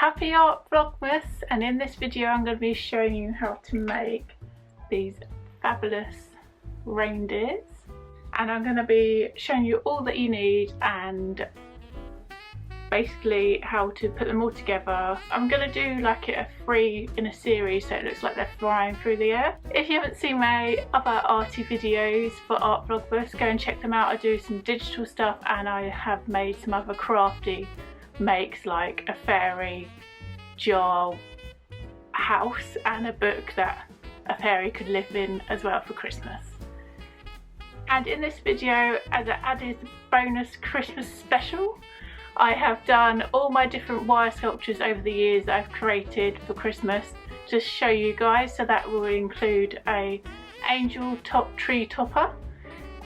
Happy Art Vlogmas, and in this video I'm going to be showing you how to make these fabulous reindeers, and I'm going to be showing you all that you need and basically how to put them all together. I'm going to do like a three in a series so it looks like they're flying through the air. If you haven't seen my other arty videos for Art Vlogmas, go and check them out. I do some digital stuff and I have made some other crafty makes like a fairy jar house and a book that a fairy could live in as well for Christmas. And in this video, as an added bonus Christmas special, I have done all my different wire sculptures over the years that I've created for Christmas to show you guys. So that will include a angel top tree topper,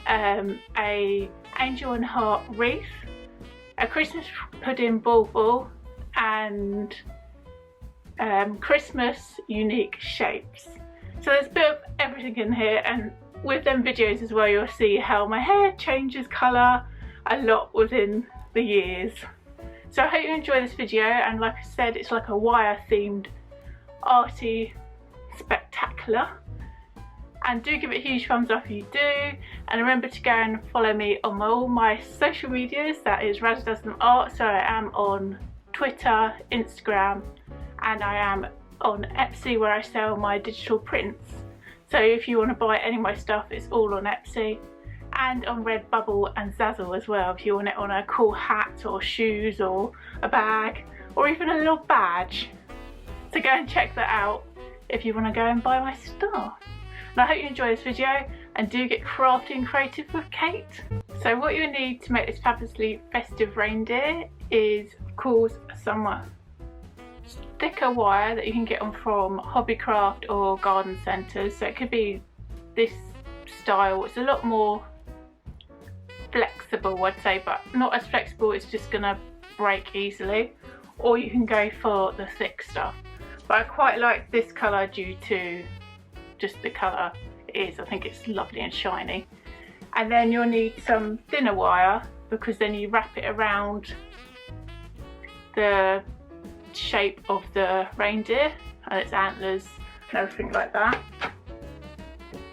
a angel and heart wreath, a Christmas pudding bauble, and Christmas unique shapes. So there's a bit of everything in here, and with them videos as well you'll see how my hair changes colour a lot within the years. So I hope you enjoy this video, and like I said, it's like a wire themed arty spectacular. And do give it a huge thumbs up if you do, and remember to go and follow me on all my social medias. That is Raz Does Them Art. So I am on Twitter, Instagram, and I am on Etsy where I sell my digital prints. So if you want to buy any of my stuff, it's all on Etsy, and on Redbubble and Zazzle as well if you want it on a cool hat or shoes or a bag or even a little badge. So go and check that out if you want to go and buy my stuff. And I hope you enjoy this video, and do get crafty and creative with Kate. So what you need to make this fabulously festive reindeer is, of course, some thicker wire that you can get on from Hobbycraft or garden centres. So it could be this style. It's a lot more flexible, I'd say, but not as flexible, it's just gonna break easily. Or you can go for the thick stuff. But I quite like this colour due to just the colour it is. I think it's lovely and shiny. And then you'll need some thinner wire, because then you wrap it around the shape of the reindeer and its antlers and everything like that.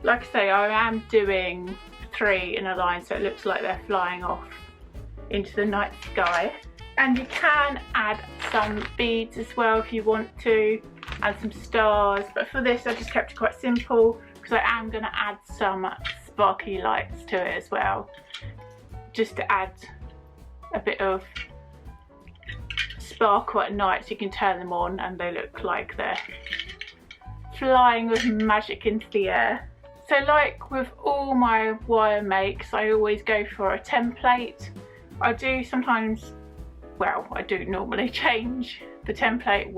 Like I say, I am doing 3 in a line so it looks like they're flying off into the night sky. And you can add some beads as well if you want to, and some stars, but for this I just kept it quite simple because I am going to add some sparkly lights to it as well, just to add a bit of sparkle at night so you can turn them on and they look like they're flying with magic into the air. So like with all my wire makes, I always go for a template. I do sometimes, well, I do normally change the template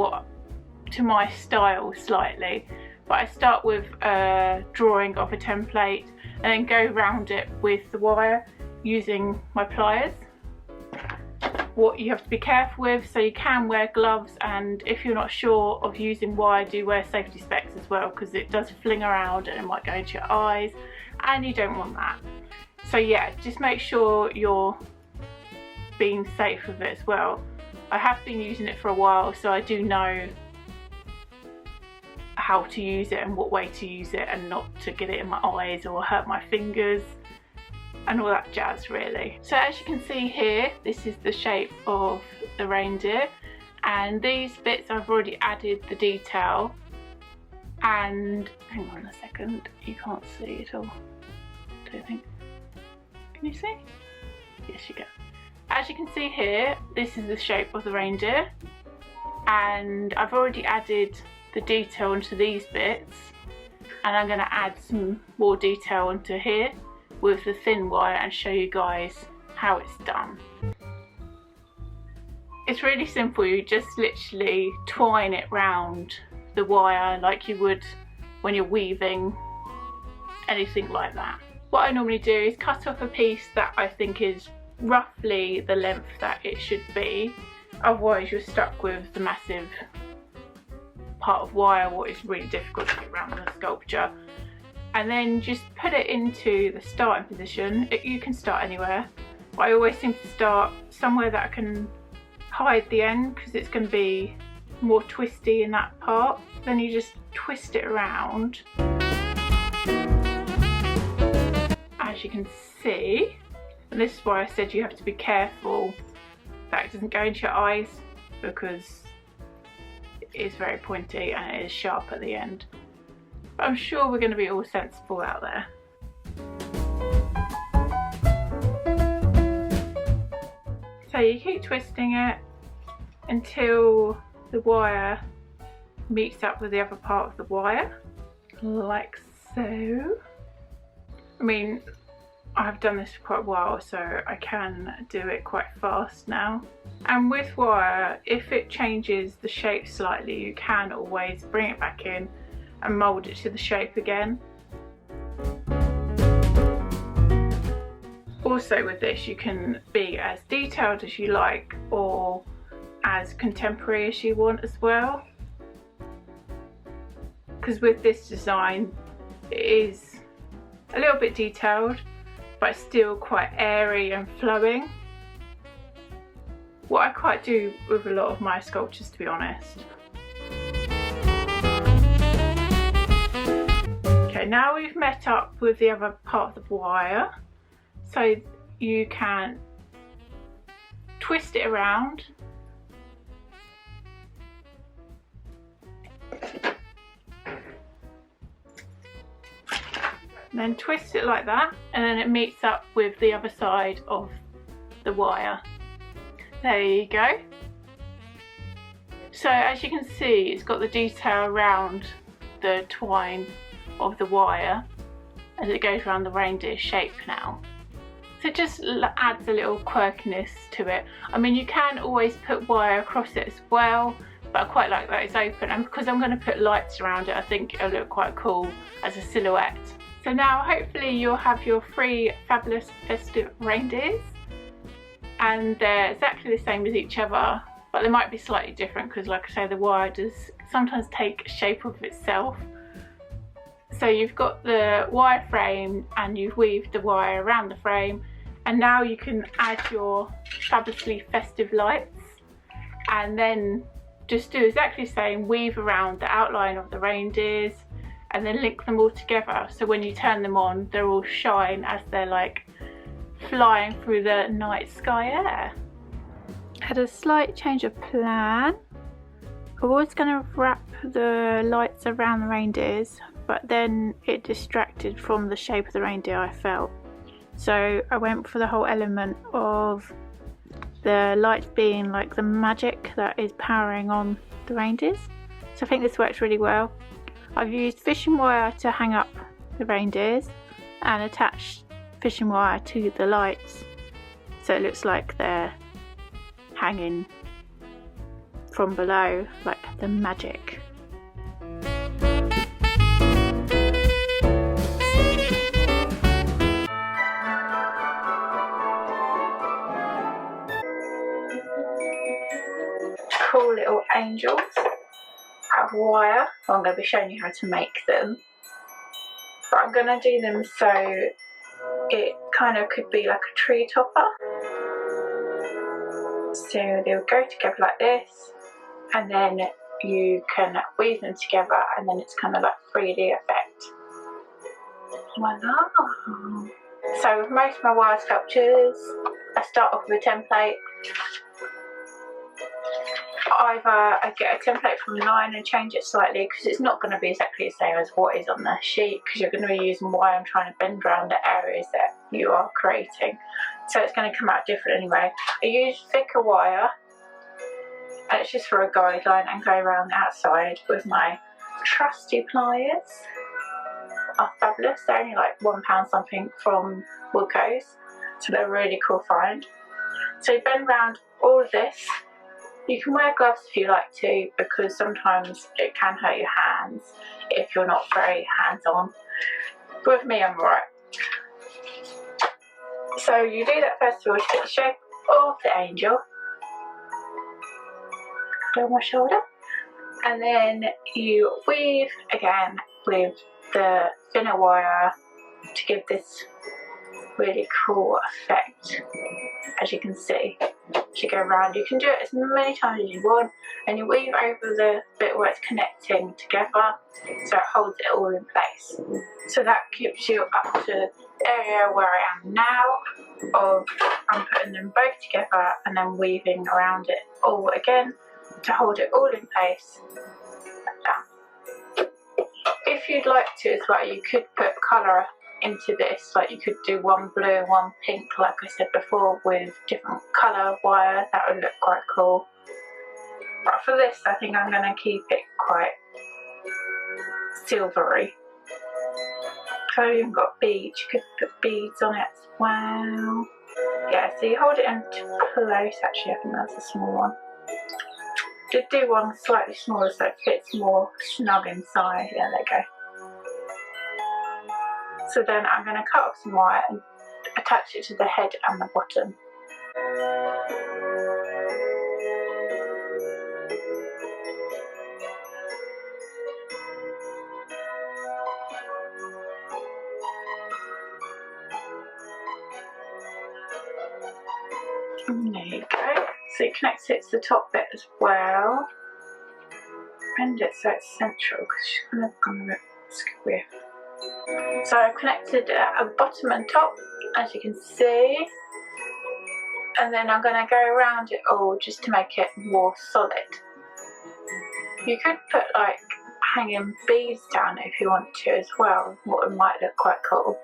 to my style slightly, but I start with a drawing of a template and then go around it with the wire using my pliers. What you have to be careful with, so you can wear gloves, and if you're not sure of using wire, do wear safety specs as well, because it does fling around and it might go into your eyes and you don't want that. So yeah, just make sure you're being safe with it as well. I have been using it for a while, so I do know how to use it and what way to use it, and not to get it in my eyes or hurt my fingers and all that jazz really. So as you can see here, this is the shape of the reindeer, and these bits I've already added the detail. And hang on a second, you can't see it all, I don't think. Can you see? Yes, you can. As you can see here, this is the shape of the reindeer, and I've already added the detail into these bits, and I'm going to add some more detail onto here with the thin wire and show you guys how it's done. It's really simple. You just literally twine it round the wire like you would when you're weaving anything like that. What I normally do is cut off a piece that I think is roughly the length that it should be, otherwise you're stuck with the massive part of wire, what is really difficult to get around the sculpture. And then just put it into the starting position. You can start anywhere, but I always seem to start somewhere that I can hide the end, because it's going to be more twisty in that part. Then you just twist it around, as you can see. And this is why I said you have to be careful that it doesn't go into your eyes, because it is very pointy and it is sharp at the end. But I'm sure we're going to be all sensible out there. So you keep twisting it until the wire meets up with the other part of the wire, like so. I mean, I've done this for quite a while, so I can do it quite fast now. And with wire, if it changes the shape slightly, you can always bring it back in and mould it to the shape again. Also with this, you can be as detailed as you like or as contemporary as you want as well. Because with this design, it is a little bit detailed, but still quite airy and flowing. What I quite do with a lot of my sculptures, to be honest. Okay, now we've met up with the other part of the wire, so you can twist it around. And then twist it like that, and then it meets up with the other side of the wire. There you go. So as you can see, it's got the detail around the twine of the wire as it goes around the reindeer shape now. So it just adds a little quirkiness to it. I mean, you can always put wire across it as well, but I quite like that it's open, and because I'm going to put lights around it, I think it'll look quite cool as a silhouette. So now hopefully you'll have your 3 fabulous festive reindeers, and they're exactly the same as each other, but they might be slightly different because, like I say, the wire does sometimes take shape of itself. So you've got the wire frame and you've weaved the wire around the frame, and now you can add your fabulously festive lights and then just do exactly the same, weave around the outline of the reindeers and then link them all together, so when you turn them on they're all shine as they're like flying through the night sky air. Had a slight change of plan. I was going to wrap the lights around the reindeers, but then it distracted from the shape of the reindeer, I felt. So I went for the whole element of the lights being like the magic that is powering on the reindeers. So I think this works really well. I've used fishing wire to hang up the reindeers and attached fishing wire to the lights, so it looks like they're hanging from below, like the magic. Cool little angels out of wire. Well, I'm going to be showing you how to make them, but I'm going to do them so it kind of could be like a tree topper. So they'll go together like this, and then you can weave them together, and then it's kind of like 3D effect. Voila! So with most of my wire sculptures, I start off with a template. Either I get a template from online and change it slightly, because it's not going to be exactly the same as what is on the sheet, because you're going to be using wire and trying to bend around the areas that you are creating, so it's going to come out different anyway. I use thicker wire, and it's just for a guideline, and go around the outside with my trusty pliers. Are fabulous. They're only like £1 something from Woolco's, so they're a really cool find. So you bend around all of this. You can wear gloves if you like to, because sometimes it can hurt your hands if you're not very hands-on. But with me, I'm alright. So you do that first of all to get the shape of the angel. On my shoulder. And then you weave again with the thinner wire to give this really cool effect, as you can see. as you go around. You can do it as many times as you want, and you weave over the bit where it's connecting together so it holds it all in place. So that keeps you up to the area where I am now, of I'm putting them both together and then weaving around it all again to hold it all in place like that. If you'd like to as well, you could put colour into this, like you could do one blue, one pink, like I said before, with different colour wire. That would look quite cool. But for this, I think I'm going to keep it quite silvery. So I've even got beads. You could put beads on it as well. Yeah, so you hold it into place. Actually, I think that's a small one. Did do one slightly smaller so it fits more snug inside. Yeah, there you go. So then I'm going to cut off some wire and attach it to the head and the bottom. And there you go. So it connects it to the top bit as well. Bend it so it's central because she's kind of gone a bit square. So I've connected a bottom and top, as you can see, and then I'm going to go around it all just to make it more solid. You could put like hanging beads down if you want to as well, what might look quite cool.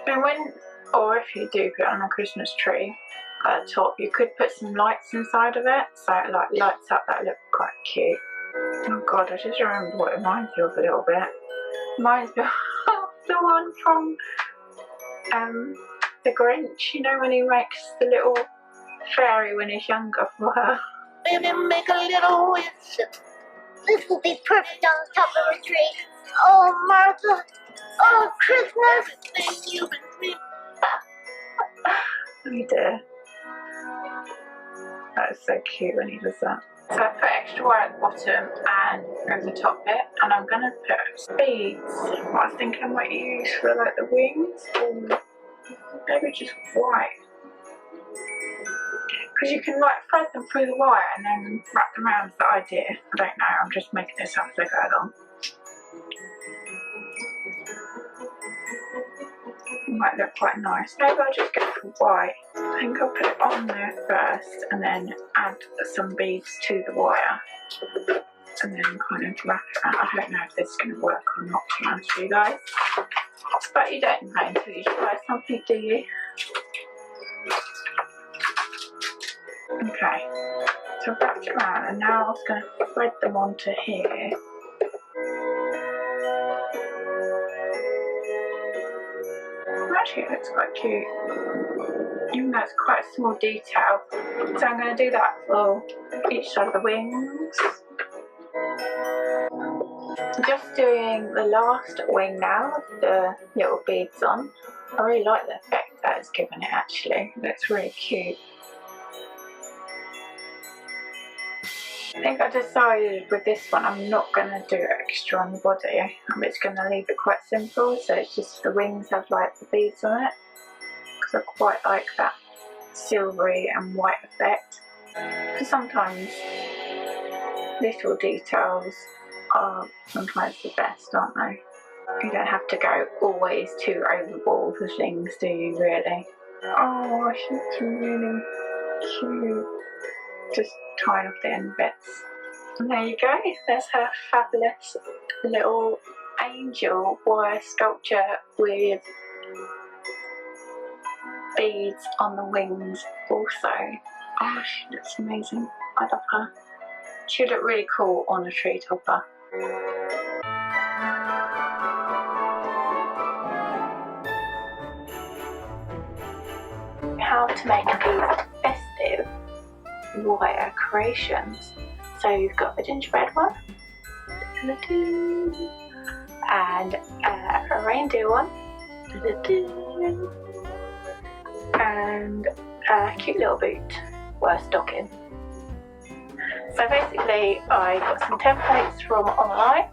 And or if you do put it on a Christmas tree at the top, you could put some lights inside of it, so it like lights up. That look quite cute. Oh god, I just remembered what it reminds me of a little bit. Reminds me of the one from the Grinch, you know, when he makes the little fairy when he's younger for her. Baby, make a little wish. This will be perfect on top of a tree. Oh, Martha. Oh, Christmas. Thank you. Oh dear. That is so cute when he does that. So I put extra wire at the bottom and over the top bit, and I'm going to put beads. What I was thinking I might use for like the wings, or maybe just white. Because you can like thread them through the wire and then wrap them around. Is the idea. I don't know, I'm just making this up as I go along. It might look quite nice. Maybe I'll just go for white. I think I'll put it on there first and then add some beads to the wire. And then kind of wrap it around. I don't know if this is going to work or not, to be honest with you guys. But you don't know until you try something, do you? Okay, so I've wrapped it around and now I was going to thread them onto here. Actually, it looks quite cute, even though it's quite a small detail. So I'm going to do that for each side of the wings. I'm just doing the last wing now with the little beads on. I really like the effect that it's given it actually. It looks really cute. I think I decided with this one I'm not going to do extra on the body. I'm just going to leave it quite simple, so it's just the wings have like the beads on it, because I quite like that silvery and white effect. Because sometimes little details are sometimes the best, aren't they? You don't have to go always too overboard with things, do you really? Oh, she's really cute. Just tying off the end bits. And there you go, there's her fabulous little angel wire sculpture with beads on the wings also. Oh, she looks amazing. I love her. She would look really cool on a tree topper. How to make these festive wire creations. So you've got the gingerbread one and a reindeer one and a cute little boot, or a stocking. So basically I got some templates from online.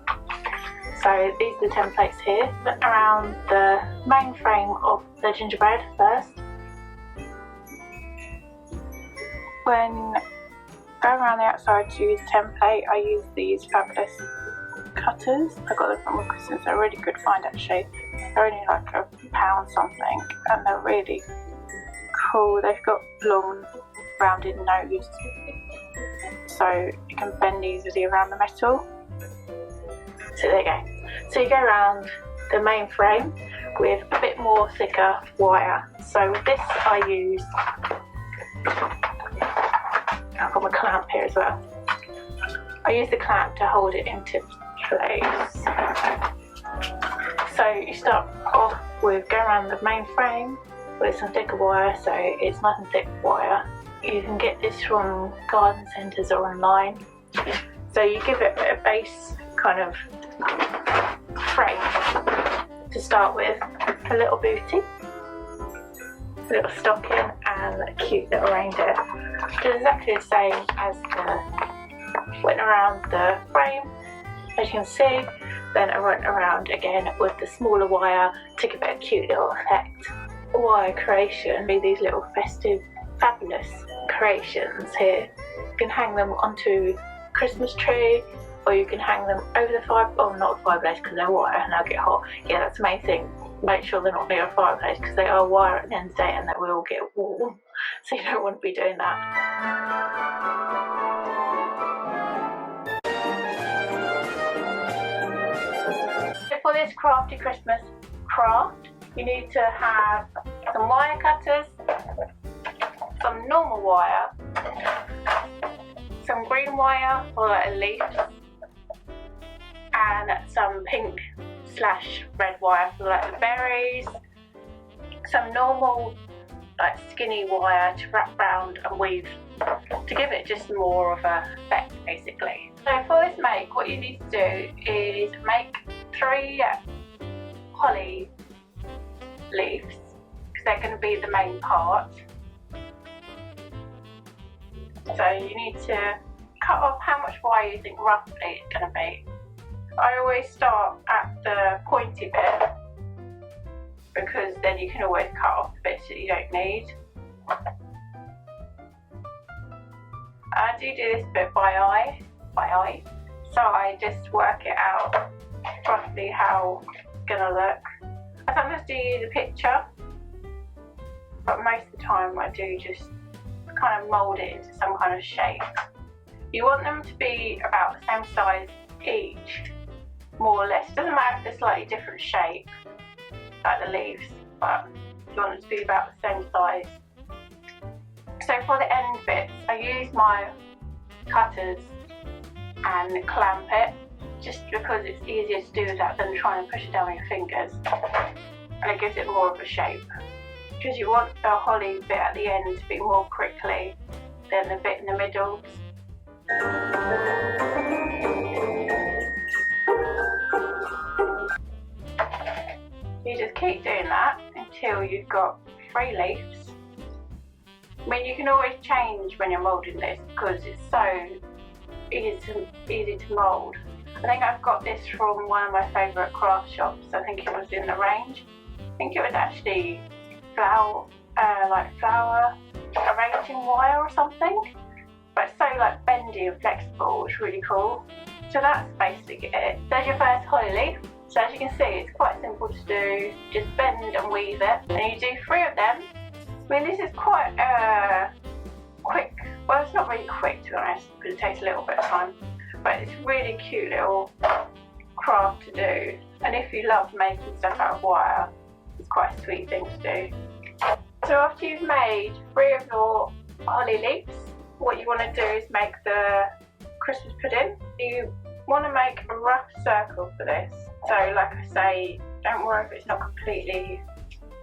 So these are the templates here. Around the main frame of the gingerbread first. When going around the outside to use a template, I use these fabulous cutters. I got them from Christmas. They're a really good find actually. They're only like £1 something, and they're really cool. They've got long rounded nose, so you can bend easily around the metal. So there you go. So you go around the main frame with a bit more thicker wire. So with this I use, I've got my clamp here as well. I use the clamp to hold it into place. So you start off with going around the main frame with some thicker wire, so it's nice and thick wire. You can get this from garden centres or online. So you give it a base kind of frame to start with, a little booty, a little stocking and a cute little reindeer. It's exactly the same as the went around the frame, as you can see. Then I went around again with the smaller wire to give it a cute little effect. Wire creation, these little festive, fabulous creations here. You can hang them onto a Christmas tree, or you can hang them over the not a fireplace because they're wire and they'll get hot. Yeah, that's the main thing. Make sure they're not near a fireplace because they are wire at the end of the day and they will get warm. So you don't want to be doing that. For this crafty Christmas craft, you need to have some wire cutters, some normal wire, some green wire for like leaves, and some pink / red wire for like the berries, some normal like skinny wire to wrap round and weave to give it just more of a effect basically. So for this make, what you need to do is make 3 holly leaves because they're going to be the main part. So you need to cut off how much wire you think roughly it's going to be. I always start at the pointy bit because then you can always cut off the bits that you don't need. I do this bit by eye, so I just work it out roughly how it's going to look. I sometimes do use a picture, but most of the time I do just kind of mould it into some kind of shape. You want them to be about the same size each, more or less. It doesn't matter if they're slightly different shape, like the leaves, but you want them to be about the same size. So for the end bits, I use my cutters and clamp it, just because it's easier to do that than trying to push it down with your fingers, and it gives it more of a shape. Because you want the holly bit at the end to be more prickly than the bit in the middle. You just keep doing that until you've got 3 leaves. I mean, you can always change when you're moulding this because it's so easy to mould. I think I've got this from one of my favourite craft shops. I think it was in the range. I think it was actually flower arranging wire or something. But it's so like bendy and flexible, it's really cool. So that's basically it. There's your first holly leaf. So as you can see, it's quite simple to do. Just bend and weave it. And you do 3 of them. I mean, this is quite quick. Well, it's not really quick to be honest, because it takes a little bit of time. But it's a really cute little craft to do. And if you love making stuff out of wire, it's quite a sweet thing to do. So after you've made 3 of your holly leaves, what you want to do is make the Christmas pudding. You want to make a rough circle for this. So like I say, don't worry if it's not completely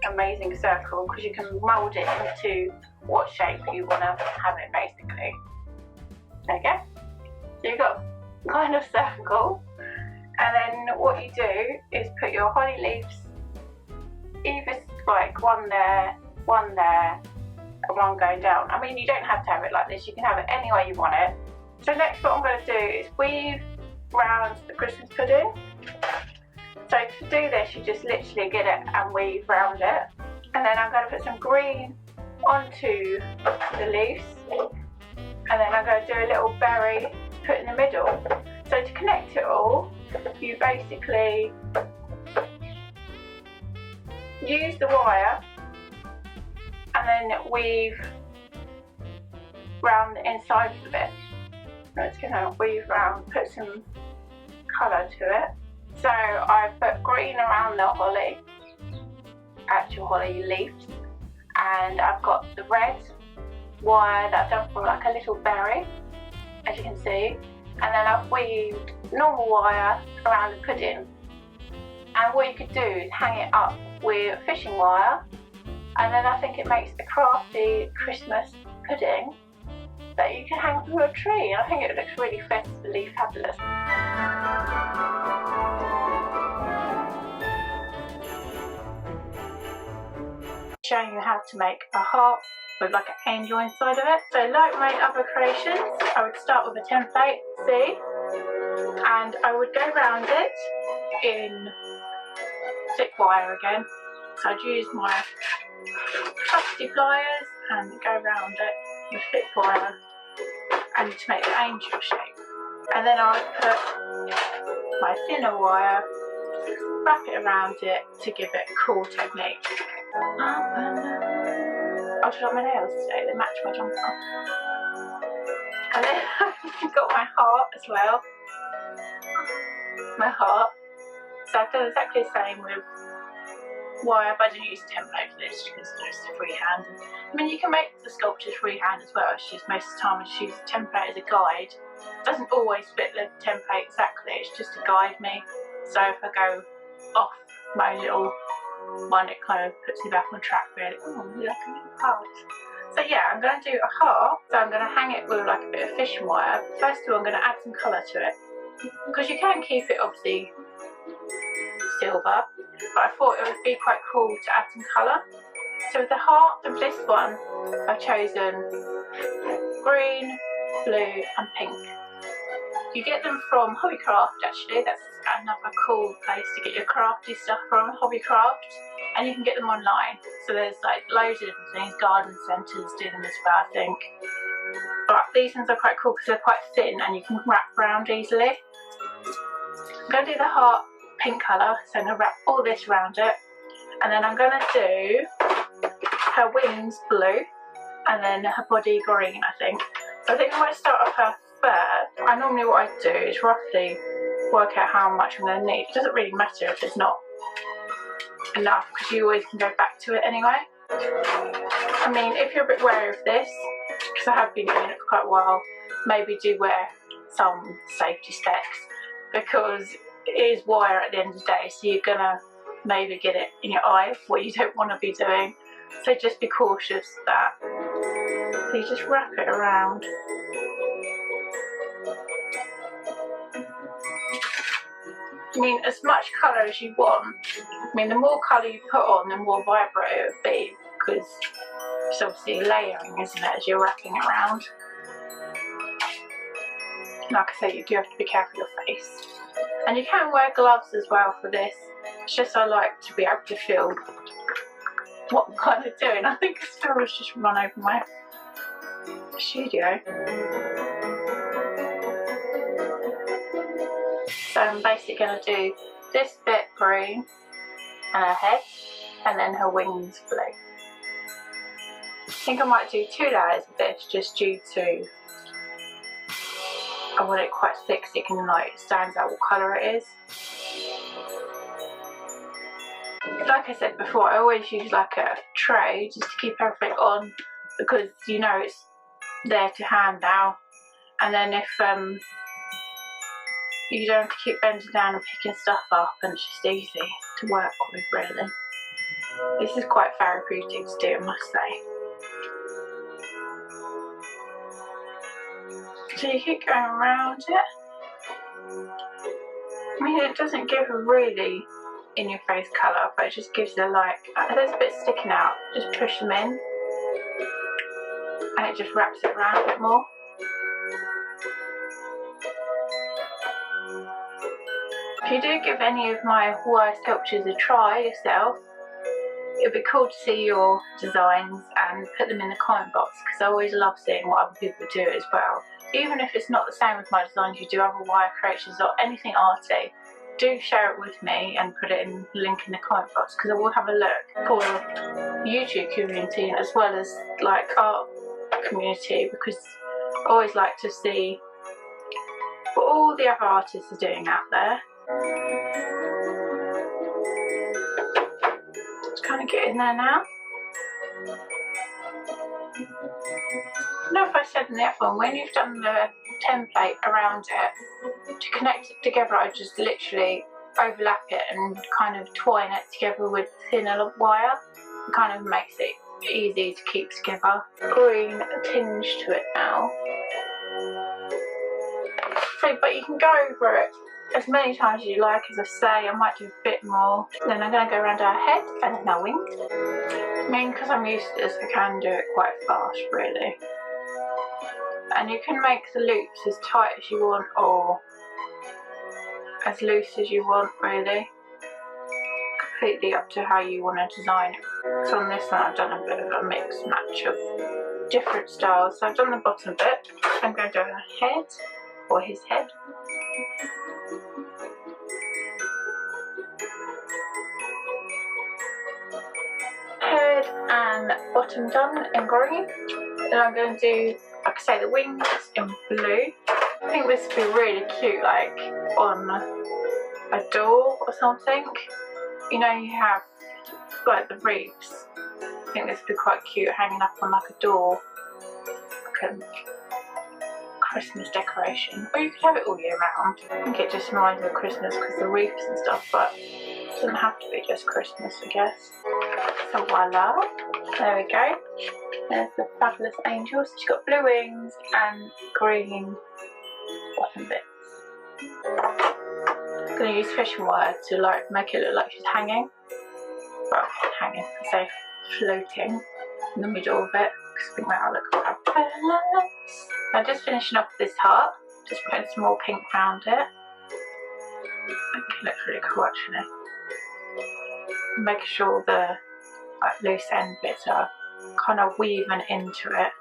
amazing circle, because you can mould it into what shape you want to have it basically. There you go. So you've got kind of circle, and then what you do is put your holly leaves either like one there, and one going down. I mean, you don't have to have it like this, you can have it any way you want it, So next what I'm going to do is weave round the Christmas pudding. So to do this you just literally get it and weave round it, and then I'm going to put some green onto the leaves, and then I'm going to do a little berry put in the middle. So to connect it all, you basically use the wire and then weave round the inside of it. I'm just going to weave round, put some colour to it. So I put green around the holly, actual holly leaves, and I've got the red wire that I've done for like a little berry, as you can see, and then I've weaved normal wire around the pudding. And what you could do is hang it up with fishing wire, and then I think it makes a crafty Christmas pudding that you can hang from a tree. I think it looks really festively fabulous. Showing you how to make a heart with like an angel inside of it. So like my other creations, I would start with a template, see, and I would go around it in thick wire again. So I'd use my trusty pliers and go around it with thick wire and to make the angel shape. And then I would put my thinner wire, wrap it around it to give it a cool technique. I've done my nails today, they match my jumper. And then I've got my heart as well. My heart. So I've done exactly the same with wire, but I didn't use a template for this because it's just freehand. I mean, you can make the sculptures freehand as well. It's just most of the time I just use a template as a guide. It doesn't always fit the template exactly, it's just to guide me. So if I go off my little one, it kind of puts me back on track really. Oh, like a little heart. So yeah, I'm going to do a heart. So I'm going to hang it with like a bit of fishing wire. First of all, I'm going to add some colour to it, because you can keep it obviously silver, but I thought it would be quite cool to add some colour. So with the heart of this one, I've chosen green, blue and pink. You get them from Hobbycraft actually, that's another cool place to get your crafty stuff from, Hobbycraft, and you can get them online. So there's like loads of different things, garden centres do them as well I think. But these ones are quite cool because they're quite thin and you can wrap around easily. I'm going to do the heart pink colour, so I'm going to wrap all this around it, and then I'm going to do her wings blue and then her body green I think. So I think I might start off her fur. I normally what I do is roughly work out how much I'm going to need. It doesn't really matter if it's not enough because you always can go back to it anyway. I mean, if you're a bit wary of this, because I have been doing it for quite a while, maybe do wear some safety specs, because it is wire at the end of the day, so you're gonna maybe get it in your eye, what you don't want to be doing. So just be cautious of that. So you just wrap it around. I mean, as much colour as you want. I mean, the more colour you put on, the more vibrant it will be, because it's obviously layering, isn't it, as you're wrapping it around. Like I say, you do have to be careful of your face. And you can wear gloves as well for this. It's just I like to be able to feel what I'm kind of doing. I think the sparrow's just run over my studio. So I'm basically going to do this bit green and her head, and then her wings blue. I think I might do 2 layers of this just due to I want it quite thick so it can like stand out what colour it is. Like I said before, I always use like a tray just to keep everything on, because you know it's there to hand now, and then if you don't have to keep bending down and picking stuff up, and it's just easy to work with really. This is quite therapeutic to do, I must say. So you keep going around it. I mean, it doesn't give a really in your face colour, but it just gives it like, there's a bit sticking out, just push them in and it just wraps it around a bit more. If you do give any of my wire sculptures a try yourself, it'd be cool to see your designs and put them in the comment box, because I always love seeing what other people do as well. Even if it's not the same with my designs, you do other wire creations or anything arty, do share it with me and put it in the link in the comment box, because I will have a look for the YouTube community as well as like art community, because I always like to see what all the other artists are doing out there. Just kind of get in there now. I don't know if I said in the other one, when you've done the template around it, to connect it together I just literally overlap it and kind of twine it together with thinner wire. It kind of makes it easy to keep together. Green tinge to it now. So, but you can go over it as many times as you like. As I say, I might do a bit more. Then I'm going to go around our head and then our wings. I mean, because I'm used to this, I can do it quite fast, really. And you can make the loops as tight as you want or as loose as you want, really. Completely up to how you want to design it. So on this one I've done a bit of a mix match of different styles. So I've done the bottom bit. I'm going to do a head, or his head. Head and bottom done in green. Then I'm going to do, like I say, the wings in blue. I think this would be really cute, like on a door or something. You know, you have like the wreaths. I think this would be quite cute hanging up on like a door, like a Christmas decoration. Or you could have it all year round. I think it just reminds me of Christmas because the wreaths and stuff, but it doesn't have to be just Christmas, I guess. So voila, there we go. There's the fabulous angel. So she's got blue wings and green bottom bits. I'm going to use fishing wire to like make it look like she's hanging. Well, hanging, I say floating in the middle of it, because I think that'll look fabulous. I'm just finishing off this heart, just putting some more pink around it. I think it looks really cool actually. Making sure the like loose end bits are kind of weaving into it.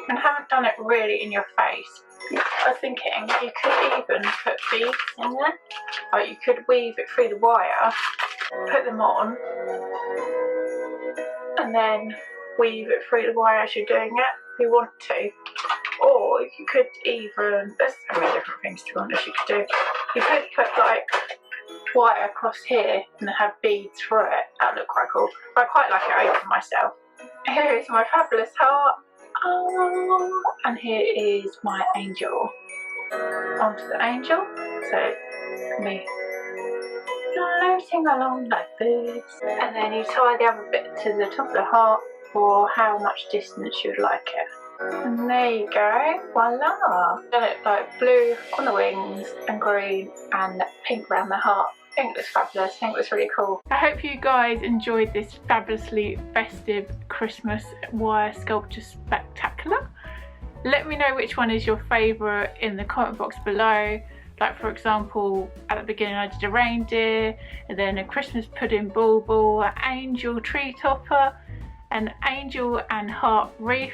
And I haven't done it really in your face. I was thinking you could even put beads in there. Like you could weave it through the wire, put them on, and then weave it through the wire as you're doing it if you want to. Or you could even, there's so many different things to be honest you could do. You could put like wire across here and have beads through it. That would look quite cool. But I quite like it open myself. Here is my fabulous heart. Oh, and here is my angel. Onto the angel. So it can be floating along like this. And then you tie the other bit to the top of the heart for how much distance you would like it. And there you go, voila! Done it like blue on the wings and green and pink around the heart. I think it looks fabulous, I think it looks really cool. I hope you guys enjoyed this fabulously festive Christmas wire sculpture spectacular. Let me know which one is your favourite in the comment box below. Like for example, at the beginning I did a reindeer, and then a Christmas pudding bulbul, an angel tree topper, an angel and heart wreath,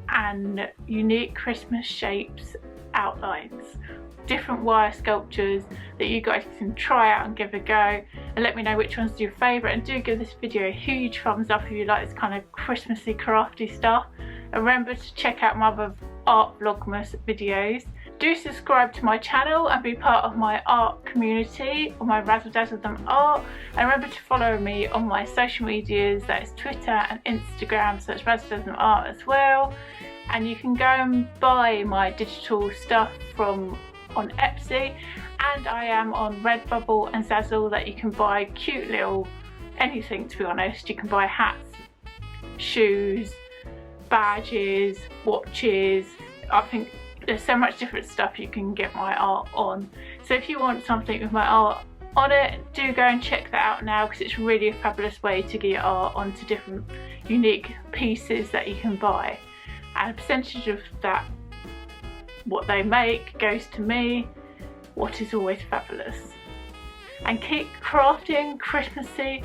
and unique Christmas shapes outlines. Different wire sculptures that you guys can try out and give a go, and let me know which one's your favourite, and do give this video a huge thumbs up if you like this kind of Christmassy crafty stuff. And remember to check out my other art vlogmas videos. Do subscribe to my channel and be part of my art community or my Razzle Dazzle Them art, and remember to follow me on my social medias, that is Twitter and Instagram, so it's Razzle Dazzle Them art as well. And you can go and buy my digital stuff on Etsy, and I am on Redbubble and Zazzle, that you can buy cute little anything, to be honest. You can buy hats, shoes, badges, watches. I think there's so much different stuff you can get my art on. So if you want something with my art on it, do go and check that out now, because it's really a fabulous way to get your art onto different unique pieces that you can buy. And a percentage of that, what they make, goes to me, what is always fabulous. And keep crafting Christmassy